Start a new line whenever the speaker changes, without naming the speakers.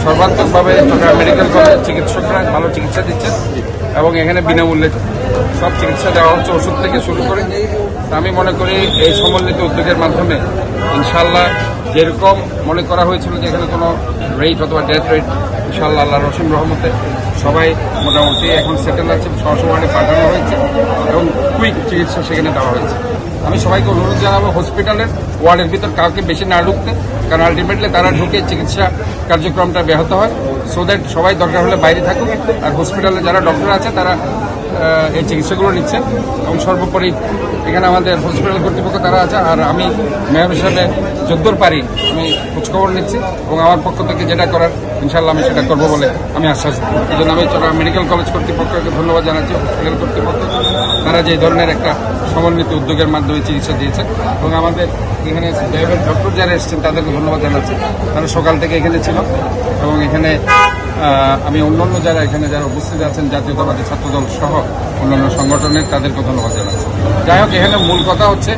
সর্বাত্মকভাবে Chittagong medical college চিকিৎসকরা ভালো চিকিৎসা দিচ্ছেন এবং এখানে বিনামূল্যে সব চিকিৎসা দেওয়া হচ্ছে, ওষুধ থেকে শুরু করে। আমি মনে করি এই সমন্বিত উদ্যোগের মাধ্যমে ইনশাআল্লাহ যেরকম মনে করা হয়েছিল যে এখানে কোনো রেট অথবা ডেথ রেট, ইনশাআল্লাহ আল্লাহর অসীম রহমতে সবাই মোটামুটি এখন সেটেল আছে, সহসভাবে পাঠানো হয়েছে এবং কুইক চিকিৎসা সেখানে দেওয়া হয়েছে। আমি সবাইকে অনুরোধ জানাবো হসপিটালের ওয়ার্ডের ভিতর কাউকে বেশি না ঢুকতে, কারণ আলটিমেটলি তারা ঢুকে চিকিৎসা কার্যক্রমটা ব্যাহত হয়। সো দ্যাট সবাই দরকার হলে বাইরে থাকুক, আর হসপিটালে যারা ডক্টর আছে তারা এই চিকিৎসাগুলো নিচ্ছে। এবং সর্বোপরি এখানে আমাদের হসপিটাল কর্তৃপক্ষ তারা আছে, আর আমি মেয়র হিসাবে যদ্দূর পারি আমি খোঁজখবর নিচ্ছি এবং আমার পক্ষ থেকে যেটা করার ইনশাআল্লাহ আমি সেটা করবো বলে আমি আশ্বাস দিই। এই জন্য আমি চট্টগ্রাম মেডিকেল কলেজ কর্তৃপক্ষকে ধন্যবাদ জানাচ্ছি, হসপিটাল কর্তৃপক্ষ তারা যে ধরনের একটা সমন্বিত উদ্যোগের মাধ্যমে চিকিৎসা দিয়েছে। এবং আমাদের এখানে ডক্টর যারা এসেছেন তাদেরকে ধন্যবাদ জানাচ্ছি, তারা সকাল থেকে এখানে ছিল। এবং এখানে আমি অন্যান্য যারা এখানে যারা উপস্থিত আছেন জাতীয়তাবাদী ছাত্রদল সহ অন্যান্য সংগঠনের তাদেরকে ধন্যবাদ জানাচ্ছি। যাই হোক, এখানে মূল কথা হচ্ছে